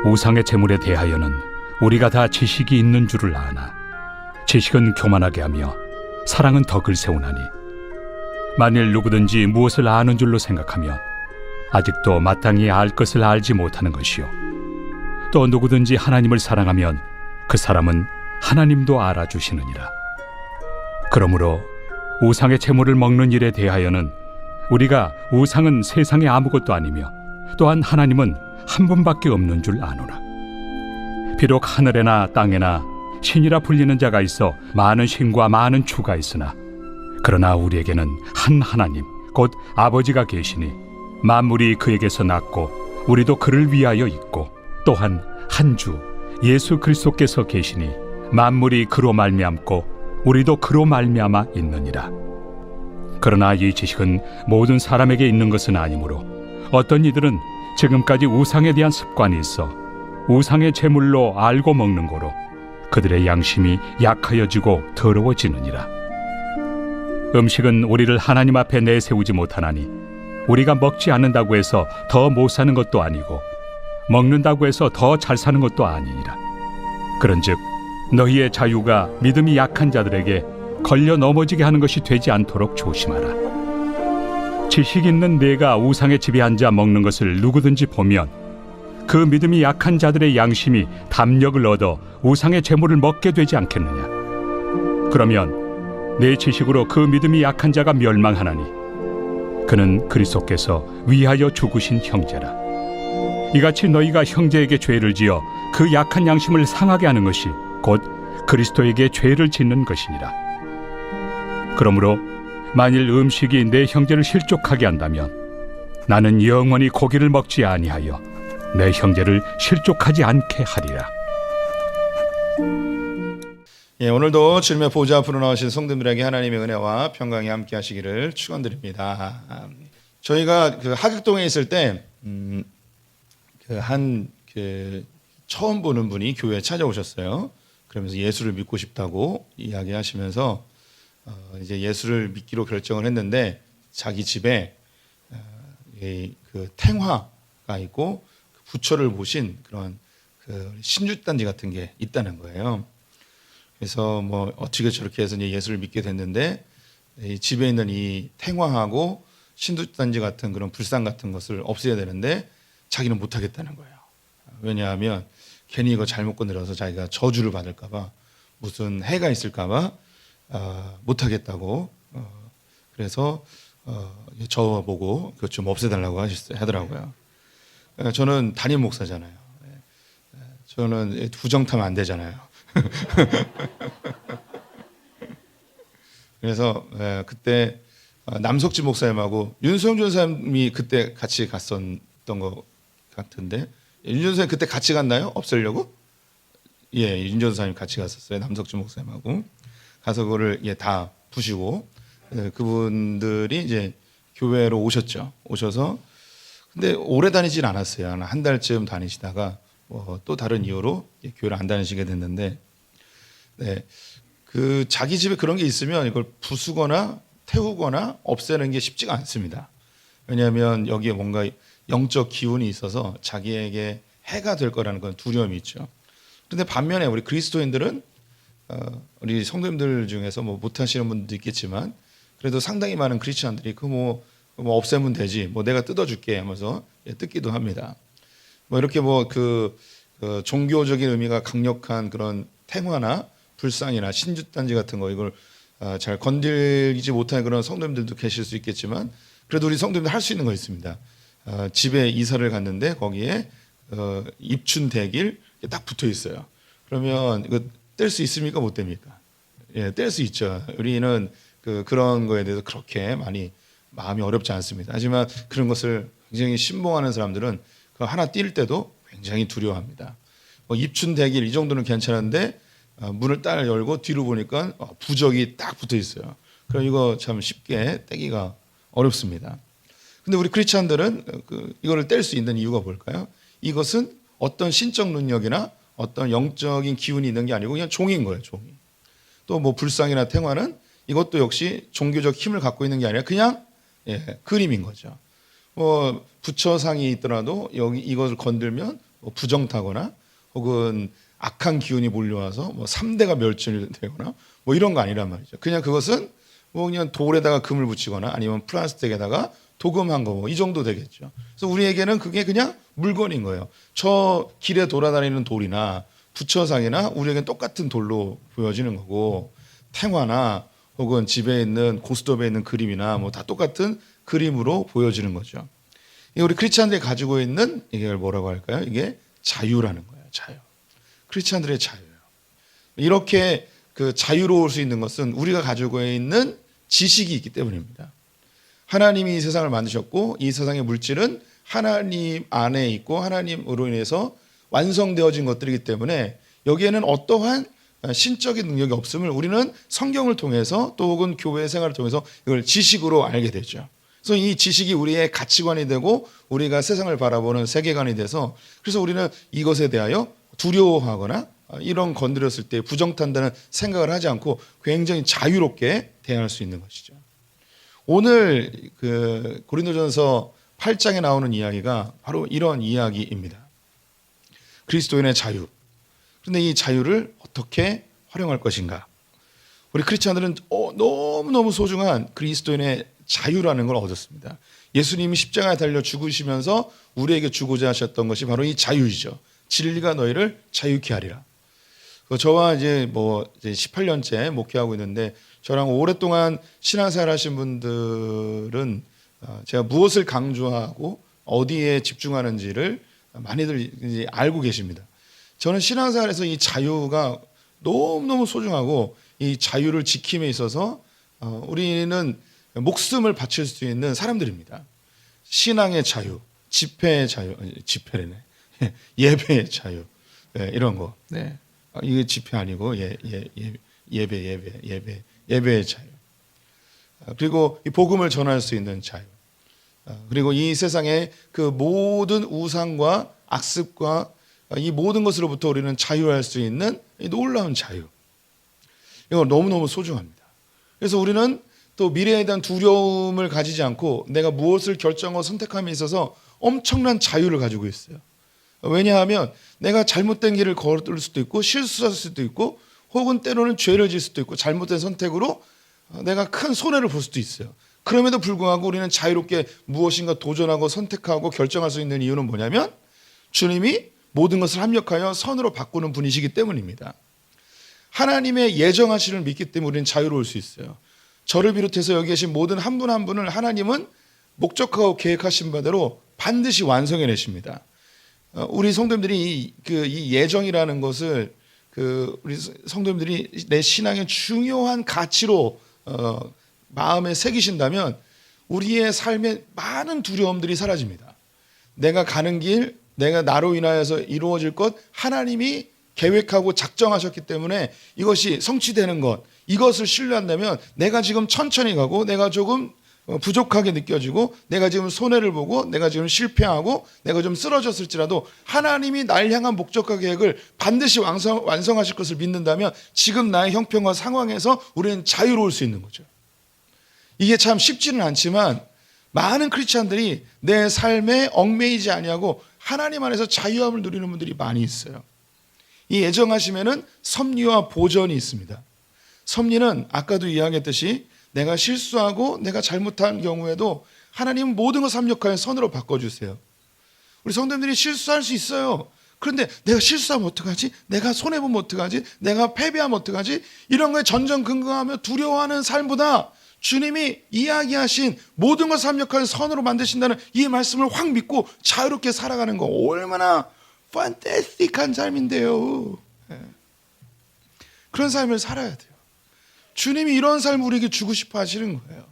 우상의 제물에 대하여는 우리가 다 지식이 있는 줄을 아나 지식은 교만하게 하며 사랑은 덕을 세우나니 만일 누구든지 무엇을 아는 줄로 생각하면 아직도 마땅히 알 것을 알지 못하는 것이요 또 누구든지 하나님을 사랑하면 그 사람은 하나님도 알아주시느니라. 그러므로 우상의 제물을 먹는 일에 대하여는 우리가 우상은 세상에 아무것도 아니며 또한 하나님은 한 분밖에 없는 줄 아노라. 비록 하늘에나 땅에나 신이라 불리는 자가 있어 많은 신과 많은 주가 있으나 그러나 우리에게는 한 하나님 곧 아버지가 계시니 만물이 그에게서 났고 우리도 그를 위하여 있고 또한 한 주 예수 그리스도께서 계시니 만물이 그로 말미암고 우리도 그로 말미암아 있느니라. 그러나 이 지식은 모든 사람에게 있는 것은 아니므로 어떤 이들은 지금까지 우상에 대한 습관이 있어 우상의 제물로 알고 먹는 거로 그들의 양심이 약하여지고 더러워지느니라. 음식은 우리를 하나님 앞에 내세우지 못하나니 우리가 먹지 않는다고 해서 더 못 사는 것도 아니고 먹는다고 해서 더 잘 사는 것도 아니니라. 그런즉 너희의 자유가 믿음이 약한 자들에게 걸려 넘어지게 하는 것이 되지 않도록 조심하라. 지식 있는 내가 우상의 집에 앉아 먹는 것을 누구든지 보면 그 믿음이 약한 자들의 양심이 담력을 얻어 우상의 제물을 먹게 되지 않겠느냐. 그러면 내 지식으로 그 믿음이 약한 자가 멸망하나니 그는 그리스도께서 위하여 죽으신 형제라. 이같이 너희가 형제에게 죄를 지어 그 약한 양심을 상하게 하는 것이 곧 그리스도에게 죄를 짓는 것이니라. 그러므로 만일 음식이 내 형제를 실족하게 한다면 나는 영원히 고기를 먹지 아니하여 내 형제를 실족하지 않게 하리라. 예, 오늘도 주님의 보좌 앞으로 나오신 성도들에게 하나님의 은혜와 평강이 함께 하시기를 축원드립니다. 저희가 그 하객동에 있을 때 처음 보는 분이 교회에 찾아오셨어요. 그러면서 예수를 믿고 싶다고 이야기하시면서 이제 예수를 믿기로 결정을 했는데 자기 집에 그 탱화가 있고 부처를 모신 그런 그 신주단지 같은 게 있다는 거예요. 그래서 뭐 어떻게 저렇게 해서 이제 예수를 믿게 됐는데 이 집에 있는 이 탱화하고 신주단지 같은 그런 불상 같은 것을 없애야 되는데 자기는 못 하겠다는 거예요. 왜냐하면 괜히 이거 잘못 건드려서 자기가 저주를 받을까봐 무슨 해가 있을까봐 못 하겠다고 그래서 저보고 그것 좀 없애달라고 하더라고요. 저는 담임 목사잖아요. 저는 부정타면 안 되잖아요. 그래서 그때 남석지 목사님하고 윤성준 선생님이 그때 같이 갔었던 것 같은데 윤전 선생님 그때 같이 갔나요? 없애려고? 예, 윤전 선생님 같이 갔었어요. 남석준 목사님하고 가서 그거를 다 부시고 그분들이 이제 교회로 오셔서 근데 오래 다니진 않았어요. 한 달쯤 다니시다가 또 다른 이유로 교회를 안 다니시게 됐는데, 네, 그 자기 집에 그런 게 있으면 이걸 부수거나 태우거나 없애는 게 쉽지가 않습니다. 왜냐하면 여기에 뭔가 영적 기운이 있어서 자기에게 해가 될 거라는 건 두려움이 있죠. 그런데 반면에 우리 그리스도인들은 우리 성도님들 중에서 뭐 못하시는 분도 있겠지만 그래도 상당히 많은 크리스천들이 뭐 없애면 되지, 뭐 내가 뜯어줄게 하면서 뜯기도 합니다. 뭐 이렇게 그 종교적인 의미가 강력한 그런 탱화나 불상이나 신주단지 같은 거 이걸 잘 건들지 못하는 그런 성도님들도 계실 수 있겠지만 그래도 우리 성도님들 할 수 있는 거 있습니다. 집에 이사를 갔는데 거기에 입춘대길 딱 붙어 있어요. 그러면 이거 뗄 수 있습니까? 못 뗍니까? 예, 뗄 수 있죠. 우리는 그런 거에 대해서 그렇게 많이 마음이 어렵지 않습니다. 하지만 그런 것을 굉장히 신봉하는 사람들은 그 하나 뛸 때도 굉장히 두려워합니다. 입춘대길 이 정도는 괜찮은데 문을 딱 열고 뒤로 보니까 부적이 딱 붙어 있어요. 그럼 이거 참 쉽게 떼기가 어렵습니다. 근데 우리 크리스찬들은 이거를 뗄 수 있는 이유가 뭘까요? 이것은 어떤 신적 능력이나 어떤 영적인 기운이 있는 게 아니고 그냥 종인 거예요, 종이. 또 뭐 불상이나 탱화는 이것도 역시 종교적 힘을 갖고 있는 게 아니라 그냥 그림인 거죠. 부처상이 있더라도 여기 이것을 건들면 뭐 부정타거나 혹은 악한 기운이 몰려와서 뭐 3대가 멸절되거나 뭐 이런 거 아니란 말이죠. 그냥 그것은 뭐 그냥 돌에다가 금을 붙이거나 아니면 플라스틱에다가 도금한 거 뭐 이 정도 되겠죠. 그래서 우리에게는 그게 그냥 물건인 거예요. 저 길에 돌아다니는 돌이나 부처상이나 우리에게는 똑같은 돌로 보여지는 거고, 탱화나 혹은 집에 있는 고스톱에 있는 그림이나 뭐 다 똑같은 그림으로 보여지는 거죠. 이게 우리 크리스찬들이 가지고 있는 이걸 뭐라고 할까요? 이게 자유라는 거예요. 자유. 크리스찬들의 자유예요. 이렇게 그 자유로울 수 있는 것은 우리가 가지고 있는 지식이 있기 때문입니다. 하나님이 이 세상을 만드셨고 이 세상의 물질은 하나님 안에 있고 하나님으로 인해서 완성되어진 것들이기 때문에 여기에는 어떠한 신적인 능력이 없음을 우리는 성경을 통해서 또 혹은 교회 생활을 통해서 이걸 지식으로 알게 되죠. 그래서 이 지식이 우리의 가치관이 되고 우리가 세상을 바라보는 세계관이 돼서, 그래서 우리는 이것에 대하여 두려워하거나 이런 건드렸을 때 부정탄다는 생각을 하지 않고 굉장히 자유롭게 대할 수 있는 것이죠. 오늘 그 고린도전서 8장에 나오는 이야기가 바로 이런 이야기입니다. 그리스도인의 자유. 그런데 이 자유를 어떻게 활용할 것인가? 우리 크리스찬들은 너무너무 소중한 그리스도인의 자유라는 걸 얻었습니다. 예수님이 십자가에 달려 죽으시면서 우리에게 주고자 하셨던 것이 바로 이 자유이죠. 진리가 너희를 자유케 하리라. 저와 이제 18년째 목회하고 있는데, 저랑 오랫동안 신앙생활 하신 분들은 제가 무엇을 강조하고 어디에 집중하는지를 많이들 이제 알고 계십니다. 저는 신앙생활에서 이 자유가 너무너무 소중하고 이 자유를 지킴에 있어서 우리는 목숨을 바칠 수 있는 사람들입니다. 신앙의 자유, 집회의 자유, 집회래네. 예배의 자유, 네, 이런 거. 네. 이게 집회 아니고 예배의 자유. 그리고 이 복음을 전할 수 있는 자유. 그리고 이 세상의 그 모든 우상과 악습과 이 모든 것으로부터 우리는 자유할 수 있는 이 놀라운 자유. 이거 너무너무 소중합니다. 그래서 우리는 또 미래에 대한 두려움을 가지지 않고 내가 무엇을 결정하고 선택함에 있어서 엄청난 자유를 가지고 있어요. 왜냐하면 내가 잘못된 길을 걸을 수도 있고 실수할 수도 있고 혹은 때로는 죄를 지을 수도 있고 잘못된 선택으로 내가 큰 손해를 볼 수도 있어요. 그럼에도 불구하고 우리는 자유롭게 무엇인가 도전하고 선택하고 결정할 수 있는 이유는 뭐냐면 주님이 모든 것을 합력하여 선으로 바꾸는 분이시기 때문입니다. 하나님의 예정하심을 믿기 때문에 우리는 자유로울 수 있어요. 저를 비롯해서 여기 계신 모든 한 분 한 분을 하나님은 목적하고 계획하신 바대로 반드시 완성해내십니다. 우리 성도님들이 이 예정이라는 것을 우리 성도님들이 내 신앙의 중요한 가치로 마음에 새기신다면 우리의 삶에 많은 두려움들이 사라집니다. 내가 가는 길, 내가 나로 인하여서 이루어질 것, 하나님이 계획하고 작정하셨기 때문에 이것이 성취되는 것, 이것을 신뢰한다면 내가 지금 천천히 가고 내가 조금 부족하게 느껴지고 내가 지금 손해를 보고 내가 지금 실패하고 내가 좀 쓰러졌을지라도 하나님이 날 향한 목적과 계획을 반드시 완성하실 것을 믿는다면 지금 나의 형편과 상황에서 우리는 자유로울 수 있는 거죠. 이게 참 쉽지는 않지만 많은 크리스찬들이 내 삶에 얽매이지 아니하고 하나님 안에서 자유함을 누리는 분들이 많이 있어요. 이 예정하심에는 섭리와 보전이 있습니다. 섭리는 아까도 이야기했듯이 내가 실수하고 내가 잘못한 경우에도 하나님은 모든 것을 합력하여 선으로 바꿔주세요. 우리 성도님들이 실수할 수 있어요. 그런데 내가 실수하면 어떡하지? 내가 손해보면 어떡하지? 내가 패배하면 어떡하지? 이런 거에 전전긍긍하며 두려워하는 삶보다 주님이 이야기하신 모든 것을 합력하여 선으로 만드신다는 이 말씀을 확 믿고 자유롭게 살아가는 거 얼마나 판타스틱한 삶인데요. 그런 삶을 살아야 돼요. 주님이 이런 삶을 우리에게 주고 싶어 하시는 거예요.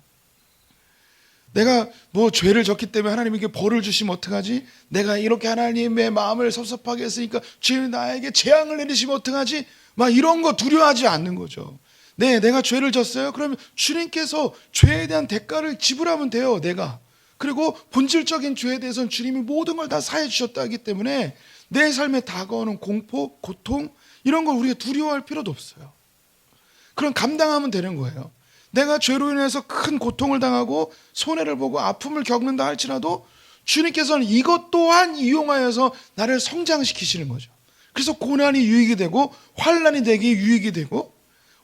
내가 죄를 졌기 때문에 하나님에게 벌을 주시면 어떡하지? 내가 이렇게 하나님의 마음을 섭섭하게 했으니까 주님이 나에게 재앙을 내리시면 어떡하지? 막 이런 거 두려워하지 않는 거죠. 네, 내가 죄를 졌어요? 그러면 주님께서 죄에 대한 대가를 지불하면 돼요, 내가. 그리고 본질적인 죄에 대해서는 주님이 모든 걸 다 사해 주셨다 하기 때문에 내 삶에 다가오는 공포, 고통 이런 걸 우리가 두려워할 필요도 없어요. 그럼 감당하면 되는 거예요. 내가 죄로 인해서 큰 고통을 당하고 손해를 보고 아픔을 겪는다 할지라도 주님께서는 이것 또한 이용하여서 나를 성장시키시는 거죠. 그래서 고난이 유익이 되고 환난이 되기 유익이 되고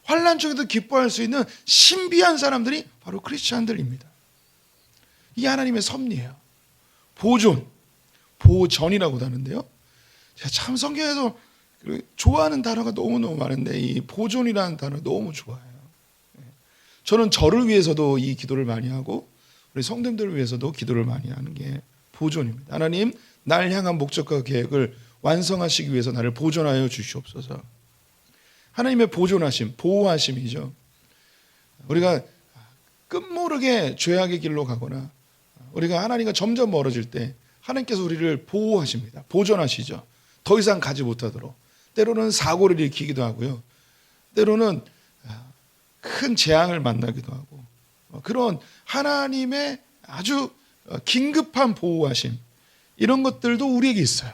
환난 중에도 기뻐할 수 있는 신비한 사람들이 바로 크리스찬들입니다. 이게 하나님의 섭리예요. 보존, 보전이라고도 하는데요. 제가 참 성경에서 좋아하는 단어가 너무너무 많은데 이 보존이라는 단어 너무 좋아해요. 저는 저를 위해서도 이 기도를 많이 하고 우리 성도님들을 위해서도 기도를 많이 하는 게 보존입니다. 하나님, 날 향한 목적과 계획을 완성하시기 위해서 나를 보존하여 주시옵소서. 하나님의 보존하심, 보호하심이죠. 우리가 끝모르게 죄악의 길로 가거나 우리가 하나님과 점점 멀어질 때 하나님께서 우리를 보호하십니다. 보존하시죠. 더 이상 가지 못하도록. 때로는 사고를 일으키기도 하고요. 때로는 큰 재앙을 만나기도 하고 그런 하나님의 아주 긴급한 보호하심 이런 것들도 우리에게 있어요.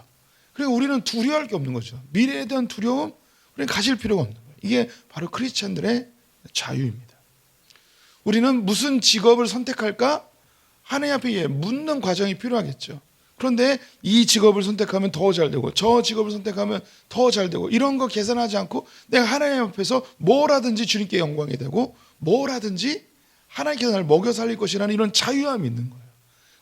그리고 우리는 두려워할 게 없는 거죠. 미래에 대한 두려움 우리는 가질 필요가 없는 거예요. 이게 바로 크리스찬들의 자유입니다. 우리는 무슨 직업을 선택할까? 하나님 앞에 묻는 과정이 필요하겠죠. 그런데 이 직업을 선택하면 더 잘 되고 저 직업을 선택하면 더 잘 되고 이런 거 계산하지 않고 내가 하나님 앞에서 뭘 하든지 주님께 영광이 되고 뭘 하든지 하나님께서 나를 먹여 살릴 것이라는 이런 자유함이 있는 거예요.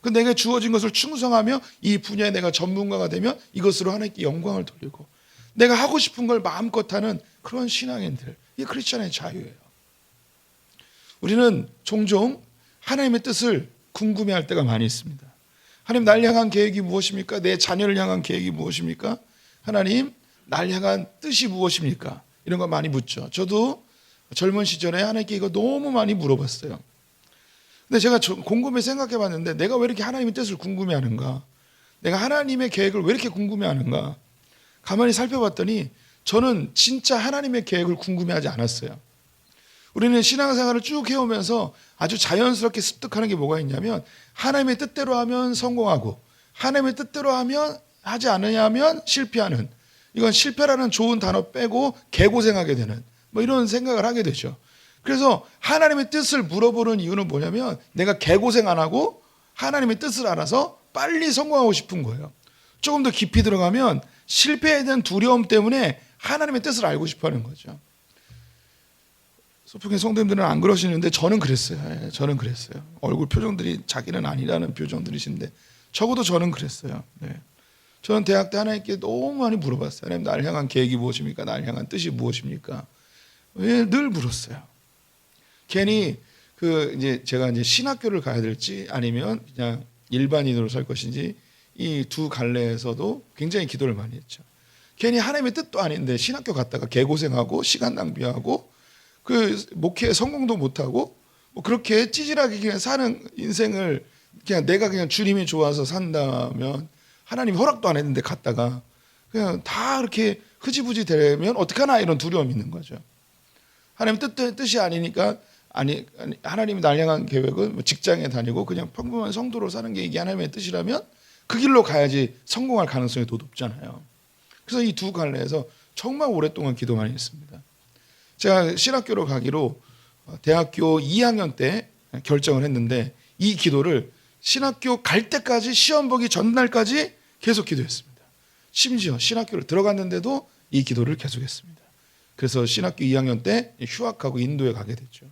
그 내가 주어진 것을 충성하며 이 분야에 내가 전문가가 되면 이것으로 하나님께 영광을 돌리고 내가 하고 싶은 걸 마음껏 하는 그런 신앙인들, 이게 크리스찬의 자유예요. 우리는 종종 하나님의 뜻을 궁금해할 때가 많이 있습니다. 하나님, 날 향한 계획이 무엇입니까? 내 자녀를 향한 계획이 무엇입니까? 하나님, 날 향한 뜻이 무엇입니까? 이런 거 많이 묻죠. 저도 젊은 시절에 하나님께 이거 너무 많이 물어봤어요. 근데 제가 곰곰이 생각해 봤는데 내가 왜 이렇게 하나님의 뜻을 궁금해하는가? 내가 하나님의 계획을 왜 이렇게 궁금해하는가? 가만히 살펴봤더니 저는 진짜 하나님의 계획을 궁금해하지 않았어요. 우리는 신앙생활을 쭉 해오면서 아주 자연스럽게 습득하는 게 뭐가 있냐면 하나님의 뜻대로 하면 성공하고 하나님의 뜻대로 하면 하지 않으면 실패하는, 이건 실패라는 좋은 단어 빼고 개고생하게 되는 뭐 이런 생각을 하게 되죠. 그래서 하나님의 뜻을 물어보는 이유는 뭐냐면 내가 개고생 안 하고 하나님의 뜻을 알아서 빨리 성공하고 싶은 거예요. 조금 더 깊이 들어가면 실패에 대한 두려움 때문에 하나님의 뜻을 알고 싶어 하는 거죠. 소풍의 성도님들은 안 그러시는데 저는 그랬어요. 저는 그랬어요. 얼굴 표정들이 자기는 아니라는 표정들이신데 적어도 저는 그랬어요. 네. 저는 대학 때 하나님께 너무 많이 물어봤어요. 하나님, 날 향한 계획이 무엇입니까? 날 향한 뜻이 무엇입니까? 늘 물었어요. 괜히 이제 제가 이제 신학교를 가야 될지 아니면 그냥 일반인으로 살 것인지 이 두 갈래에서도 굉장히 기도를 많이 했죠. 괜히 하나님의 뜻도 아닌데 신학교 갔다가 개고생하고 시간 낭비하고 그 목회에 성공도 못하고 뭐 그렇게 찌질하게 그냥 사는 인생을 그냥 내가 그냥 주님이 좋아서 산다면 하나님이 허락도 안 했는데 갔다가 그냥 다 이렇게 흐지부지 되면 어떡하나 이런 두려움이 있는 거죠. 하나님 뜻이 아니니까 하나님이 날 향한 계획은 뭐 직장에 다니고 그냥 평범한 성도로 사는 게 이게 하나님의 뜻이라면 그 길로 가야지 성공할 가능성이 더 높잖아요. 그래서 이 두 갈래에서 정말 오랫동안 기도 많이 했습니다. 제가 신학교로 가기로 대학교 2학년 때 결정을 했는데 이 기도를 신학교 갈 때까지 시험 보기 전날까지 계속 기도했습니다. 심지어 신학교를 들어갔는데도 이 기도를 계속했습니다. 그래서 신학교 2학년 때 휴학하고 인도에 가게 됐죠.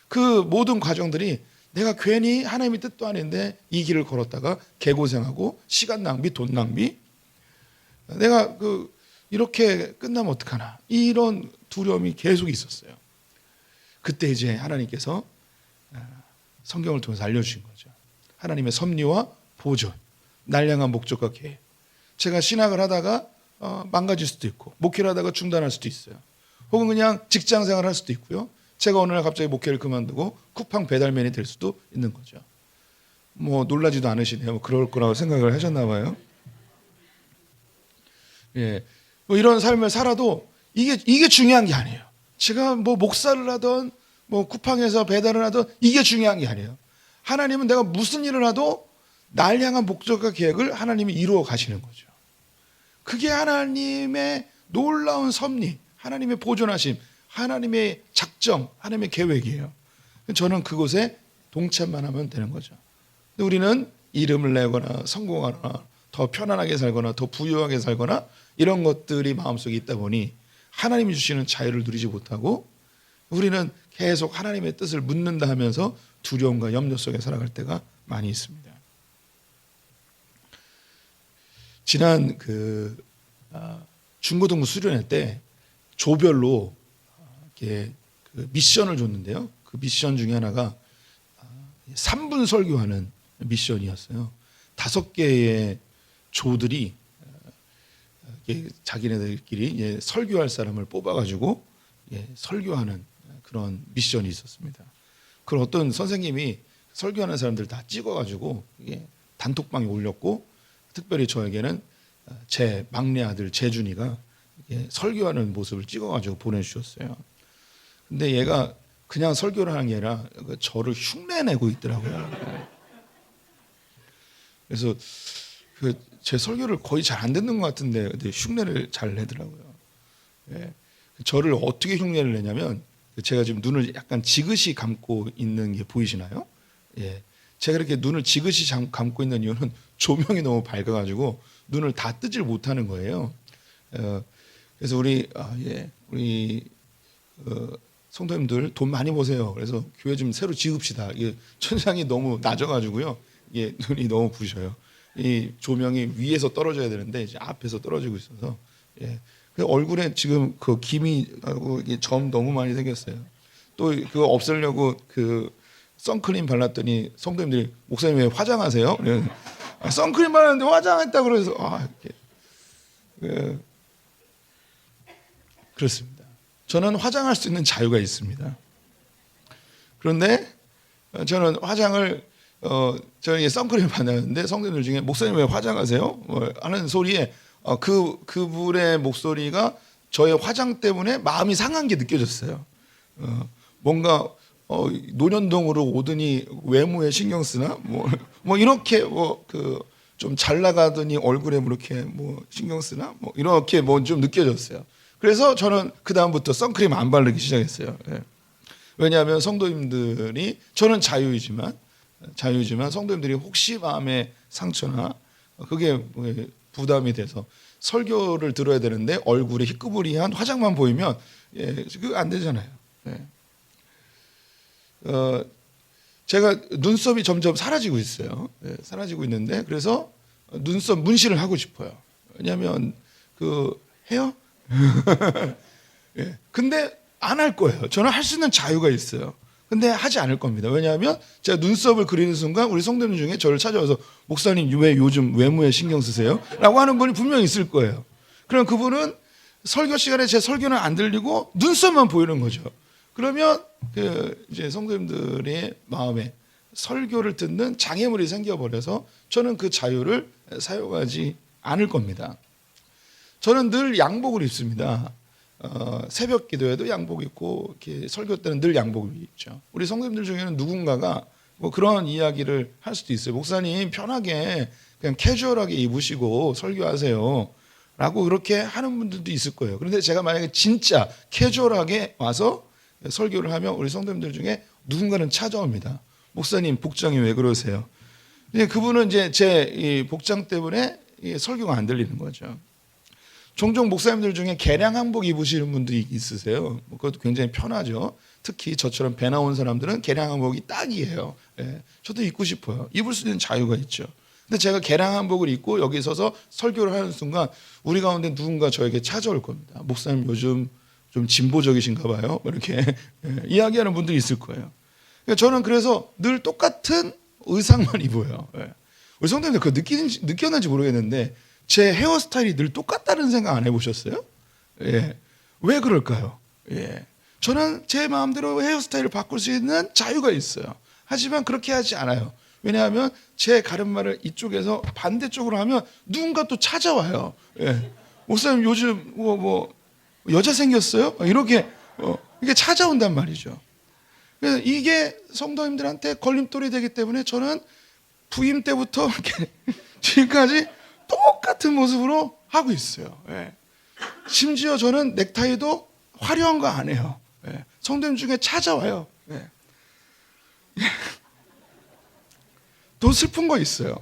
그 모든 과정들이 내가 괜히 하나님의 뜻도 아닌데 이 길을 걸었다가 개고생하고 시간 낭비, 돈 낭비, 내가 이렇게 끝나면 어떡하나 이런 두려움이 계속 있었어요. 그때 이제 하나님께서 성경을 통해서 알려주신 거죠. 하나님의 섭리와 보존, 날 향한 목적과 계획. 제가 신학을 하다가 망가질 수도 있고 목회를 하다가 중단할 수도 있어요. 혹은 그냥 직장 생활을 할 수도 있고요. 제가 어느 날 갑자기 목회를 그만두고 쿠팡 배달맨이 될 수도 있는 거죠. 뭐 놀라지도 않으시네요. 뭐 그럴 거라고 생각을 하셨나 봐요. 예, 뭐 이런 삶을 살아도 이게 중요한 게 아니에요. 제가 뭐 목사를 하던 뭐 쿠팡에서 배달을 하던 이게 중요한 게 아니에요. 하나님은 내가 무슨 일을 하도 날 향한 목적과 계획을 하나님이 이루어 가시는 거죠. 그게 하나님의 놀라운 섭리, 하나님의 보존하심, 하나님의 작정, 하나님의 계획이에요. 저는 그곳에 동참만 하면 되는 거죠. 근데 우리는 이름을 내거나 성공하거나 더 편안하게 살거나 더 부유하게 살거나 이런 것들이 마음속에 있다 보니 하나님이 주시는 자유를 누리지 못하고 우리는 계속 하나님의 뜻을 묻는다 하면서 두려움과 염려 속에 살아갈 때가 많이 있습니다. 지난 중고등부 수련회 때 조별로 이렇게 미션을 줬는데요. 그 미션 중에 하나가 3분 설교하는 미션이었어요. 5개의 조들이 자기네들끼리 설교할 사람을 뽑아가지고 설교하는 그런 미션이 있었습니다. 그걸 어떤 선생님이 설교하는 사람들 다 찍어가지고 단톡방에 올렸고, 특별히 저에게는 제 막내 아들 재준이가 설교하는 모습을 찍어가지고 보내주셨어요. 근데 얘가 그냥 설교를 하는 게 아니라 저를 흉내내고 있더라고요. 그래서 제 설교를 거의 잘 안 듣는 것 같은데 근데 흉내를 잘 내더라고요. 저를 어떻게 흉내를 내냐면, 제가 지금 눈을 약간 지그시 감고 있는 게 보이시나요? 제가 이렇게 눈을 지그시 감고 있는 이유는 조명이 너무 밝아가지고 눈을 다 뜨질 못하는 거예요. 그래서 우리 성도님들 돈 많이 버세요. 그래서 교회 좀 새로 지읍시다. 이게 천장이 너무 낮아가지고요. 눈이 너무 부셔요. 이 조명이 위에서 떨어져야 되는데 이제 앞에서 떨어지고 있어서 얼굴에 지금 그 기미 하고 점 너무 많이 생겼어요. 또 그거 없애려고 선크림 발랐더니 성도님들이 목사님 왜 화장하세요? 선크림 발랐는데 화장했다 그래서 그렇습니다. 저는 화장할 수 있는 자유가 있습니다. 그런데 저는 화장을 저는 선크림 받았는데 성도님들 중에 목사님 왜 화장하세요? 하는 소리에 그분의 목소리가 저의 화장 때문에 마음이 상한 게 느껴졌어요. 뭔가 노년동으로 오더니 외모에 신경 쓰나? 뭐 이렇게 좀 잘 나가더니 얼굴에 이렇게 신경 쓰나? 이렇게 좀 느껴졌어요. 그래서 저는 그 다음부터 선크림 안 바르기 시작했어요. 왜냐하면 성도님들이, 저는 자유이지만 성도님들이 혹시 마음의 상처나 그게 부담이 돼서 설교를 들어야 되는데 얼굴에 희끄부리한 화장만 보이면 그거 안 되잖아요. 제가 눈썹이 점점 사라지고 있어요. 사라지고 있는데 그래서 눈썹 문신을 하고 싶어요. 왜냐하면 해요. 근데 안 할 거예요. 저는 할 수 있는 자유가 있어요. 근데 하지 않을 겁니다. 왜냐하면 제가 눈썹을 그리는 순간 우리 성도님 중에 저를 찾아와서 목사님 왜 요즘 외모에 신경 쓰세요? 라고 하는 분이 분명히 있을 거예요. 그럼 그분은 설교 시간에 제 설교는 안 들리고 눈썹만 보이는 거죠. 그러면 이제 성도님들의 마음에 설교를 듣는 장애물이 생겨버려서 저는 그 자유를 사용하지 않을 겁니다. 저는 늘 양복을 입습니다. 새벽 기도에도 양복 입고 이렇게 설교 때는 늘 양복을 입죠. 우리 성도님들 중에는 누군가가 그런 이야기를 할 수도 있어요. 목사님 편하게 그냥 캐주얼하게 입으시고 설교하세요 라고 그렇게 하는 분들도 있을 거예요. 그런데 제가 만약에 진짜 캐주얼하게 와서 설교를 하면 우리 성도님들 중에 누군가는 찾아옵니다. 목사님 복장이 왜 그러세요? 그분은 이제 제 복장 때문에 설교가 안 들리는 거죠. 종종 목사님들 중에 개량 한복 입으시는 분들이 있으세요. 그것도 굉장히 편하죠. 특히 저처럼 배 나온 사람들은 개량 한복이 딱이에요. 저도 입고 싶어요. 입을 수 있는 자유가 있죠. 근데 제가 개량 한복을 입고 여기 서서 설교를 하는 순간 우리 가운데 누군가 저에게 찾아올 겁니다. 목사님 요즘 좀 진보적이신가 봐요. 이렇게 이야기하는 분들이 있을 거예요. 저는 그래서 늘 똑같은 의상만 입어요. 우리 성도님들 그거 느꼈는지 모르겠는데 제 헤어스타일이 늘 똑같다는 생각 안 해보셨어요? 왜 그럴까요? 저는 제 마음대로 헤어스타일을 바꿀 수 있는 자유가 있어요. 하지만 그렇게 하지 않아요. 왜냐하면 제 가르마를 이쪽에서 반대쪽으로 하면 누군가 또 찾아와요. 목사님 요즘 여자 생겼어요? 이렇게 이게 찾아온단 말이죠. 그래서 이게 성도님들한테 걸림돌이 되기 때문에 저는 부임 때부터 이렇게 지금까지 똑같은 모습으로 하고 있어요. 심지어 저는 넥타이도 화려한 거 안 해요. 성도님 중에 찾아와요. 더 슬픈 거 있어요.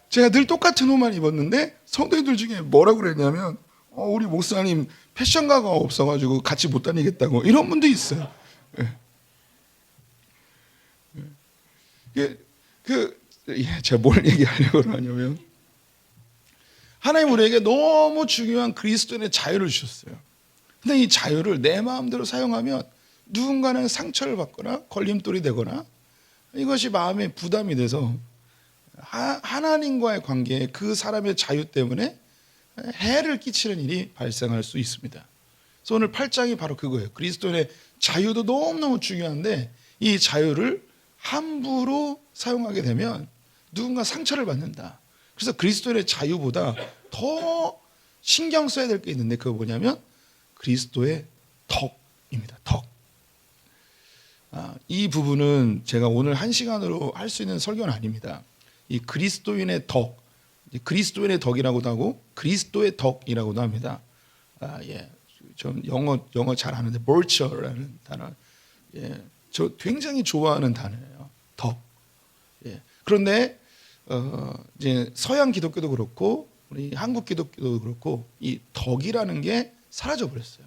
제가 늘 똑같은 옷만 입었는데 성도님들 중에 뭐라고 그랬냐면 우리 목사님 패션가가 없어가지고 같이 못 다니겠다고 이런 분도 있어요. 제가 뭘 얘기하려고 하냐면 하나님 우리에게 너무 중요한 그리스도인의 자유를 주셨어요. 근데 이 자유를 내 마음대로 사용하면 누군가는 상처를 받거나 걸림돌이 되거나 이것이 마음에 부담이 돼서 하나님과의 관계에 그 사람의 자유 때문에 해를 끼치는 일이 발생할 수 있습니다. 그래서 오늘 8장이 바로 그거예요. 그리스도인의 자유도 너무너무 중요한데 이 자유를 함부로 사용하게 되면 누군가 상처를 받는다. 그래서 그리스도인의 자유보다 더 신경 써야 될 게 있는데 그거 뭐냐면 그리스도의 덕입니다. 덕. 이 부분은 제가 오늘 1시간으로 할 수 있는 설교는 아닙니다. 이 그리스도인의 덕, 그리스도인의 덕이라고도 하고 그리스도의 덕이라고도 합니다. 전 영어 잘 아는데 virtue라는 단어, 저 굉장히 좋아하는 단어예요. 덕. 그런데 이제 서양 기독교도 그렇고 우리 한국 기독교도 그렇고 이 덕이라는 게 사라져 버렸어요.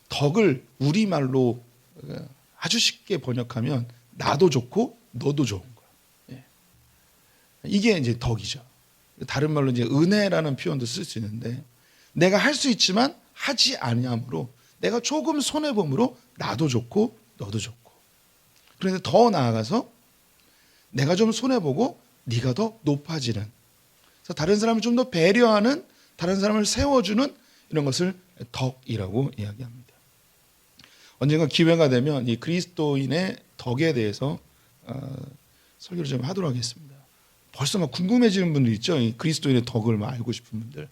덕을 우리말로 아주 쉽게 번역하면 나도 좋고 너도 좋은 거야. 이게 이제 덕이죠. 다른 말로 이제 은혜라는 표현도 쓸 수 있는데 내가 할 수 있지만 하지 아니함으로 내가 조금 손해 봄으로 나도 좋고 너도 좋고. 그런데 더 나아가서 내가 좀 손해 보고 네가 더 높아지는. 그래서 다른 사람을 좀 더 배려하는, 다른 사람을 세워주는 이런 것을 덕이라고 이야기합니다. 언젠가 기회가 되면 이 그리스도인의 덕에 대해서 설교를 좀 하도록 하겠습니다. 벌써 막 궁금해지는 분들 있죠. 이 그리스도인의 덕을 막 알고 싶은 분들.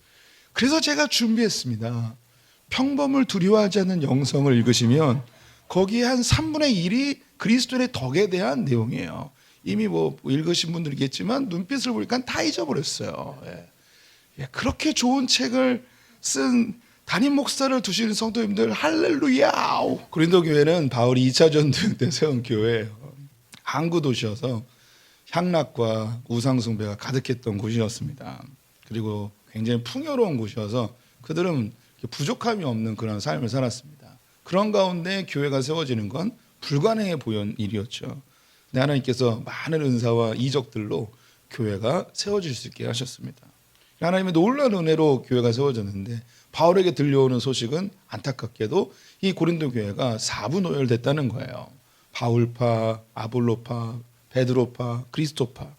그래서 제가 준비했습니다. 평범을 두려워하지 않는 영성을 읽으시면 거기에 한 3분의 1이 그리스도인의 덕에 대한 내용이에요. 이미 뭐 읽으신 분들이겠지만 눈빛을 보니까 다 잊어버렸어요. 그렇게 좋은 책을 쓴 담임 목사를 두시는 성도님들 할렐루야. 고린도 교회는 바울이 2차 전쟁 때 세운 교회예요. 항구 도시여서 향락과 우상 숭배가 가득했던 곳이었습니다. 그리고 굉장히 풍요로운 곳이어서 그들은 부족함이 없는 그런 삶을 살았습니다. 그런 가운데 교회가 세워지는 건 불가능해 보이는 일이었죠. 근데 하나님께서 많은 은사와 이적들로 교회가 세워질 수 있게 하셨습니다. 하나님의 놀라운 은혜로 교회가 세워졌는데 바울에게 들려오는 소식은 안타깝게도 이 고린도 교회가 4분 오열됐다는 거예요. 바울파, 아볼로파, 베드로파, 그리스도파.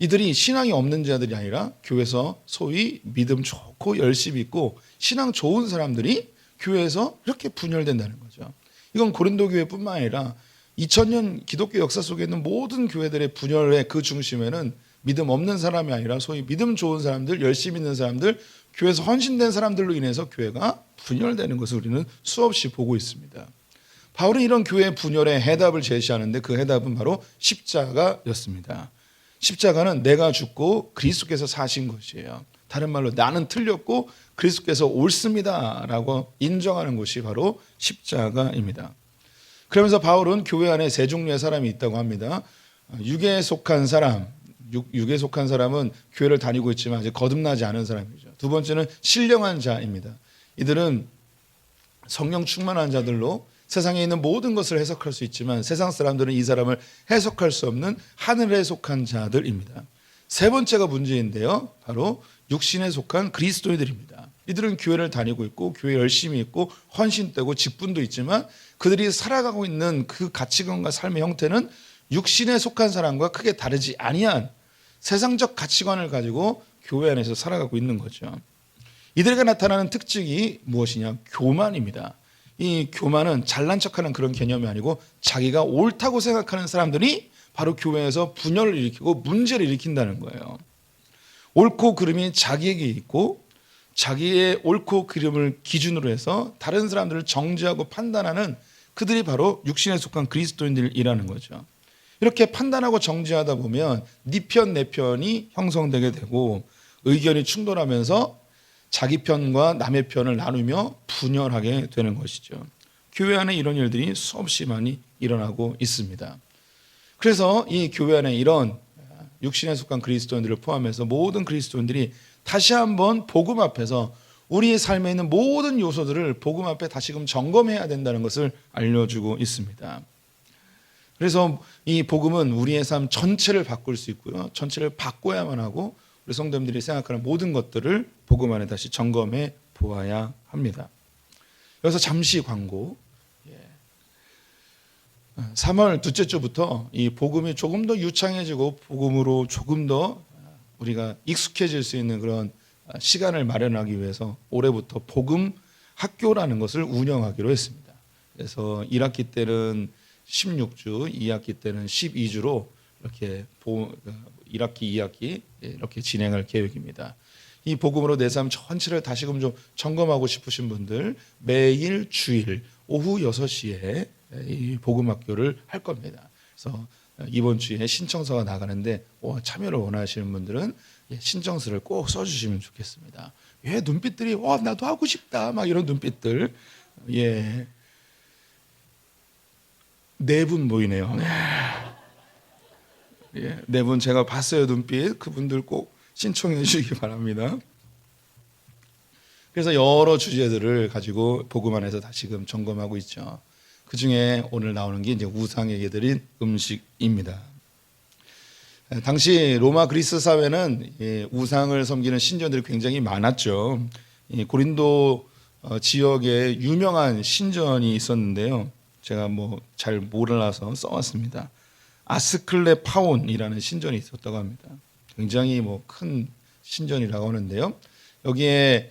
이들이 신앙이 없는 자들이 아니라 교회에서 소위 믿음 좋고 열심히 있고 신앙 좋은 사람들이 교회에서 이렇게 분열된다는 거죠. 이건 고린도 교회뿐만 아니라 2000년 기독교 역사 속에 있는 모든 교회들의 분열의 그 중심에는 믿음 없는 사람이 아니라 소위 믿음 좋은 사람들, 열심히 있는 사람들, 교회에서 헌신된 사람들로 인해서 교회가 분열되는 것을 우리는 수없이 보고 있습니다. 바울은 이런 교회의 분열의 해답을 제시하는데 그 해답은 바로 십자가였습니다. 십자가는 내가 죽고 그리스도께서 사신 것이에요. 다른 말로 나는 틀렸고 그리스도께서 옳습니다라고 인정하는 것이 바로 십자가입니다. 그러면서 바울은 교회 안에 세 종류의 사람이 있다고 합니다. 육에 속한 사람, 육에 속한 사람은 교회를 다니고 있지만 아직 거듭나지 않은 사람이죠. 두 번째는 신령한 자입니다. 이들은 성령 충만한 자들로 세상에 있는 모든 것을 해석할 수 있지만 세상 사람들은 이 사람을 해석할 수 없는 하늘에 속한 자들입니다. 세 번째가 문제인데요. 바로 육신에 속한 그리스도인들입니다. 이들은 교회를 다니고 있고 교회 열심히 있고 헌신되고 직분도 있지만 그들이 살아가고 있는 그 가치관과 삶의 형태는 육신에 속한 사람과 크게 다르지 아니한 세상적 가치관을 가지고 교회 안에서 살아가고 있는 거죠. 이들에게 나타나는 특징이 무엇이냐? 교만입니다. 이 교만은 잘난 척하는 그런 개념이 아니고 자기가 옳다고 생각하는 사람들이 바로 교회에서 분열을 일으키고 문제를 일으킨다는 거예요. 옳고 그름이 자기에게 있고 자기의 옳고 그름을 기준으로 해서 다른 사람들을 정죄하고 판단하는 그들이 바로 육신에 속한 그리스도인들이라는 거죠. 이렇게 판단하고 정죄하다 보면 네 편, 내 편이 형성되게 되고 의견이 충돌하면서 자기 편과 남의 편을 나누며 분열하게 되는 것이죠. 교회 안에 이런 일들이 수없이 많이 일어나고 있습니다. 그래서 이 교회 안에 이런 육신에 속한 그리스도인들을 포함해서 모든 그리스도인들이 다시 한번 복음 앞에서 우리의 삶에 있는 모든 요소들을 복음 앞에 다시금 점검해야 된다는 것을 알려주고 있습니다. 그래서 이 복음은 우리의 삶 전체를 바꿀 수 있고요. 전체를 바꿔야만 하고 우리 성도님들이 생각하는 모든 것들을 복음 안에 다시 점검해 보아야 합니다. 여기서 잠시 광고. 3월 둘째 주부터 이 복음이 조금 더 유창해지고 복음으로 조금 더 우리가 익숙해질 수 있는 그런 시간을 마련하기 위해서 올해부터 복음 학교라는 것을 운영하기로 했습니다. 그래서 1학기 때는 16주, 2학기 때는 12주로 이렇게 1학기, 2학기 이렇게 진행할 계획입니다. 이 복음으로 내 삶 전체를 다시금 좀 점검하고 싶으신 분들 매일 주일 오후 6시에 이 복음 학교를 할 겁니다. 그래서 이번 주에 신청서가 나가는데 참여를 원하시는 분들은 신청서를 꼭 써주시면 좋겠습니다. 눈빛들이 나도 하고 싶다 막 이런 눈빛들. 네 분 보이네요. 네 분 제가 봤어요 눈빛. 그분들 꼭 신청해 주시기 바랍니다. 그래서 여러 주제들을 가지고 복음 안에서 다시금 점검하고 있죠. 그 중에 오늘 나오는 게 이제 우상에게 드린 음식입니다. 당시 로마 그리스 사회는 우상을 섬기는 신전들이 굉장히 많았죠. 고린도 지역에 유명한 신전이 있었는데요. 제가 잘 몰라서 써왔습니다. 아스클레파온이라는 신전이 있었다고 합니다. 굉장히 큰 신전이라고 하는데요. 여기에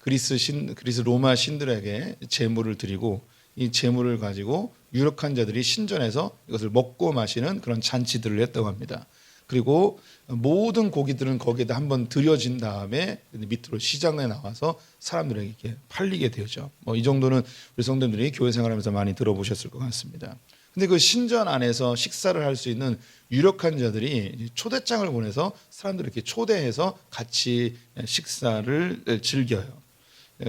그리스 로마 신들에게 제물을 드리고 이 제물을 가지고 유력한 자들이 신전에서 이것을 먹고 마시는 그런 잔치들을 했다고 합니다. 그리고 모든 고기들은 거기에다 한번 들여진 다음에 밑으로 시장에 나와서 사람들에게 이렇게 팔리게 되죠. 이 정도는 우리 성도님들이 교회 생활하면서 많이 들어보셨을 것 같습니다. 근데 그 신전 안에서 식사를 할 수 있는 유력한 자들이 초대장을 보내서 사람들을 이렇게 초대해서 같이 식사를 즐겨요.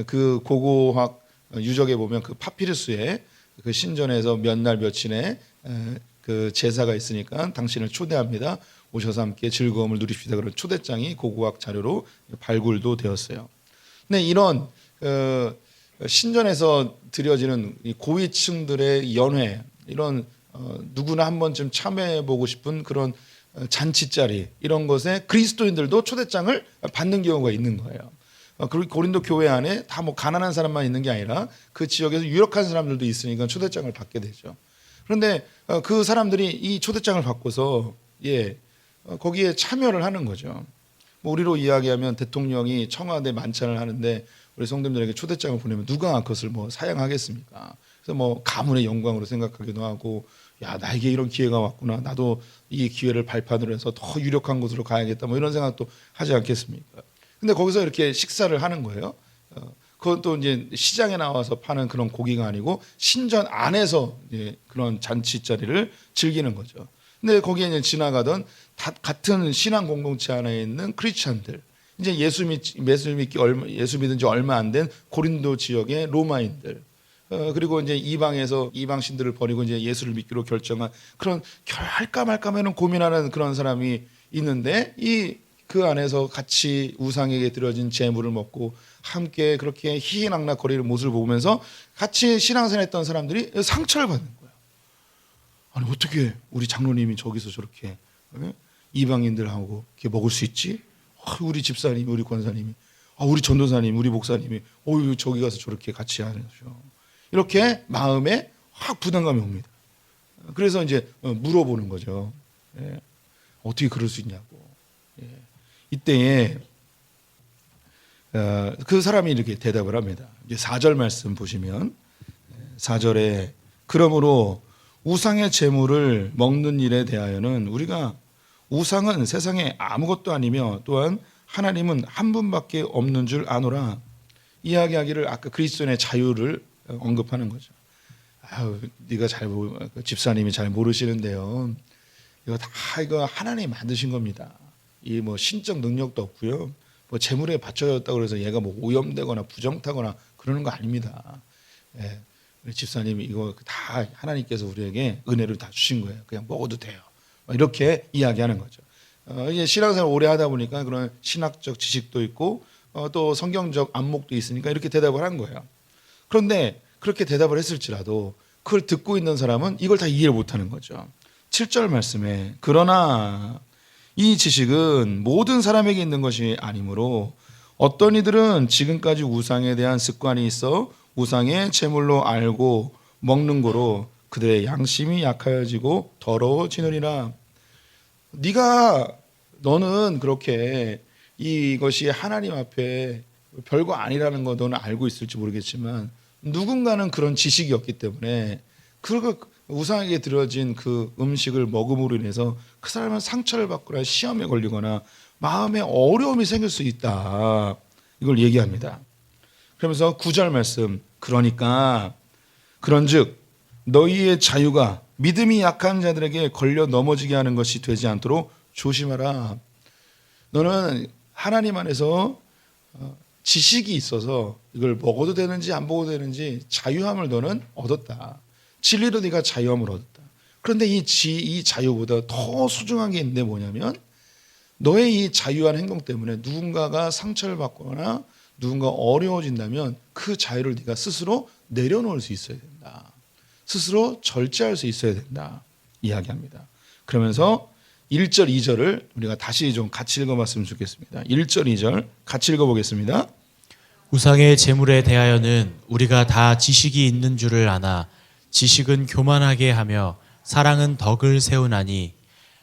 그 고고학 유적에 보면 그 파피루스에 그 신전에서 몇 날 며칠에 그 제사가 있으니까 당신을 초대합니다. 오셔서 함께 즐거움을 누립시다. 그런 초대장이 고고학 자료로 발굴도 되었어요. 근데 이런 신전에서 드려지는 고위층들의 연회 이런 누구나 한 번쯤 참여해보고 싶은 그런 잔치자리 이런 것에 그리스도인들도 초대장을 받는 경우가 있는 거예요. 그리고 고린도 교회 안에 다 가난한 사람만 있는 게 아니라 그 지역에서 유력한 사람들도 있으니까 초대장을 받게 되죠. 그런데 그 사람들이 이 초대장을 받고서 거기에 참여를 하는 거죠. 우리로 이야기하면 대통령이 청와대 만찬을 하는데 우리 성도님들에게 초대장을 보내면 누가 그것을 사양하겠습니까? 그래서 가문의 영광으로 생각하기도 하고 나에게 이런 기회가 왔구나. 나도 이 기회를 발판으로 해서 더 유력한 곳으로 가야겠다. 이런 생각도 하지 않겠습니까? 근데 거기서 이렇게 식사를 하는 거예요. 그것도 이제 시장에 나와서 파는 그런 고기가 아니고 신전 안에서 그런 잔치 자리를 즐기는 거죠. 근데 거기에 이제 지나가던 같은 신앙 공동체 안에 있는 크리스찬들, 이제 예수 믿은 지 얼마 안 된 고린도 지역의 로마인들, 그리고 이제 이방에서 이방신들을 버리고 이제 예수를 믿기로 결정한 그런 할까 말까 하는 고민하는 그런 사람이 있는데 그 안에서 같이 우상에게 드려진 제물을 먹고 함께 그렇게 희희낙낙 거리는 모습을 보면서 같이 신앙생활했던 사람들이 상처를 받는 거예요. 아니 어떻게 우리 장로님이 저기서 저렇게 이방인들하고 이렇게 먹을 수 있지? 우리 집사님, 우리 권사님이, 우리 전도사님, 우리 목사님이 저기 가서 저렇게 같이 하죠. 이렇게 마음에 확 부담감이 옵니다. 그래서 이제 물어보는 거죠. 어떻게 그럴 수 있냐고. 이때에 그 사람이 이렇게 대답을 합니다. 이제 4절 말씀 보시면 4절에 그러므로 우상의 제물을 먹는 일에 대하여는 우리가 우상은 세상에 아무것도 아니며 또한 하나님은 한 분밖에 없는 줄 아노라. 이야기하기를 아까 그리스도인의 자유를 언급하는 거죠. 네가 집사님이 잘 모르시는데요. 이거 하나님이 만드신 겁니다. 이 신적 능력도 없고요. 재물에 바쳐졌다고 해서 얘가 오염되거나 부정타거나 그러는 거 아닙니다. 우리 집사님이 이거 다 하나님께서 우리에게 은혜를 다 주신 거예요. 그냥 먹어도 돼요. 이렇게 이야기하는 거죠. 이제 신앙생활 오래 하다 보니까 그런 신학적 지식도 있고 또 성경적 안목도 있으니까 이렇게 대답을 한 거예요. 그런데 그렇게 대답을 했을지라도 그걸 듣고 있는 사람은 이걸 다 이해를 못하는 거죠. 7절 말씀에 그러나 이 지식은 모든 사람에게 있는 것이 아니므로 어떤 이들은 지금까지 우상에 대한 습관이 있어 우상의 제물로 알고 먹는 거로 그들의 양심이 약하여지고 더러워지느니라. 너는 그렇게 이것이 하나님 앞에 별거 아니라는 거 너는 알고 있을지 모르겠지만 누군가는 그런 지식이 없기 때문에 그 우상에게 드려진 그 음식을 먹음으로 인해서 그 사람은 상처를 받거나 시험에 걸리거나 마음에 어려움이 생길 수 있다. 이걸 얘기합니다. 그러면서 9절 말씀 그러니까 그런즉 너희의 자유가 믿음이 약한 자들에게 걸려 넘어지게 하는 것이 되지 않도록 조심하라. 너는 하나님 안에서 지식이 있어서 이걸 먹어도 되는지 안 먹어도 되는지 자유함을 너는 얻었다. 진리로 네가 자유함을 얻었다. 그런데 이 자유보다 더 소중한 게 있는데 뭐냐면 너의 이 자유한 행동 때문에 누군가가 상처를 받거나 누군가 어려워진다면 그 자유를 네가 스스로 내려놓을 수 있어야 된다. 스스로 절제할 수 있어야 된다. 이야기합니다. 그러면서 1절, 2절을 우리가 다시 좀 같이 읽어봤으면 좋겠습니다. 1절, 2절 같이 읽어보겠습니다. 우상의 제물에 대하여는 우리가 다 지식이 있는 줄을 아나 지식은 교만하게 하며 사랑은 덕을 세우나니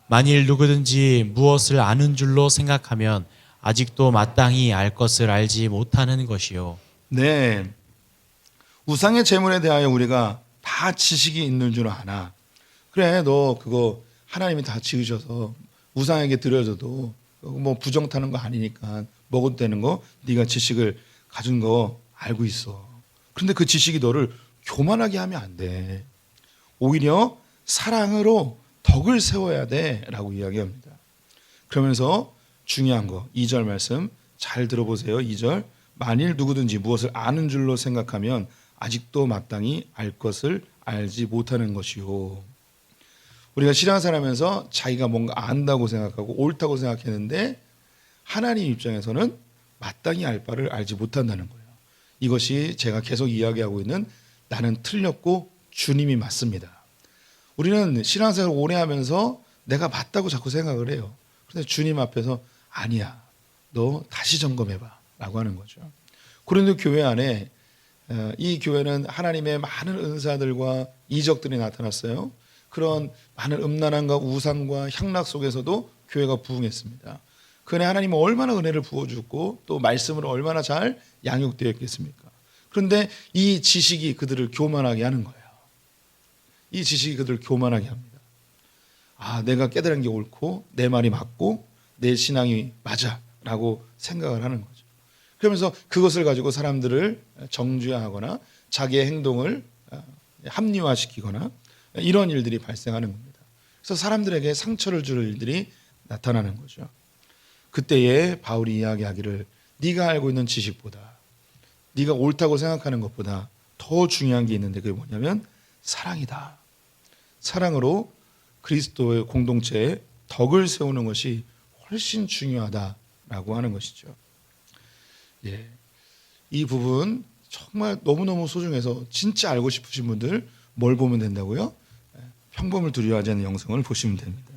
만일 누구든지 무엇을 아는 줄로 생각하면 아직도 마땅히 알 것을 알지 못하는 것이요. 네, 우상의 제물에 대하여 우리가 다 지식이 있는 줄 아나. 그래, 너 그거 하나님이 다 지으셔서 우상에게 드려져도 뭐 부정 타는 거 아니니까 먹어도 되는 거 네가 지식을 가진 거 알고 있어. 그런데 그 지식이 너를 교만하게 하면 안 돼. 오히려 사랑으로 덕을 세워야 돼라고 이야기합니다. 그러면서 중요한 거 2절 말씀 잘 들어보세요. 2절 만일 누구든지 무엇을 아는 줄로 생각하면 아직도 마땅히 알 것을 알지 못하는 것이요. 우리가 신앙생활하면서 자기가 뭔가 안다고 생각하고 옳다고 생각했는데 하나님 입장에서는 마땅히 알 바를 알지 못한다는 거예요. 이것이 제가 계속 이야기하고 있는 나는 틀렸고 주님이 맞습니다. 우리는 신앙생활을 오래 하면서 내가 맞다고 자꾸 생각을 해요. 그런데 주님 앞에서 아니야. 너 다시 점검해봐 라고 하는 거죠. 고린도 교회 안에 이 교회는 하나님의 많은 은사들과 이적들이 나타났어요. 그런 많은 음란함과 우상과 향락 속에서도 교회가 부흥했습니다. 그 안에 하나님은 얼마나 은혜를 부어주고 또 말씀으로 얼마나 잘 양육되어 있겠습니까? 그런데 이 지식이 그들을 교만하게 하는 거예요. 이 지식이 그들을 교만하게 합니다. 아, 내가 깨달은 게 옳고 내 말이 맞고 내 신앙이 맞아 라고 생각을 하는 거죠. 그러면서 그것을 가지고 사람들을 정죄하거나 자기의 행동을 합리화시키거나 이런 일들이 발생하는 겁니다. 그래서 사람들에게 상처를 줄 일들이 나타나는 거죠. 그때에 바울이 이야기하기를 네가 알고 있는 지식보다 네가 옳다고 생각하는 것보다 더 중요한 게 있는데 그게 뭐냐면 사랑이다. 사랑으로 그리스도의 공동체에 덕을 세우는 것이 훨씬 중요하다라고 하는 것이죠. 예, 이 부분 정말 너무너무 소중해서 진짜 알고 싶으신 분들 뭘 보면 된다고요? 평범을 두려워하지 않는 영성을 보시면 됩니다.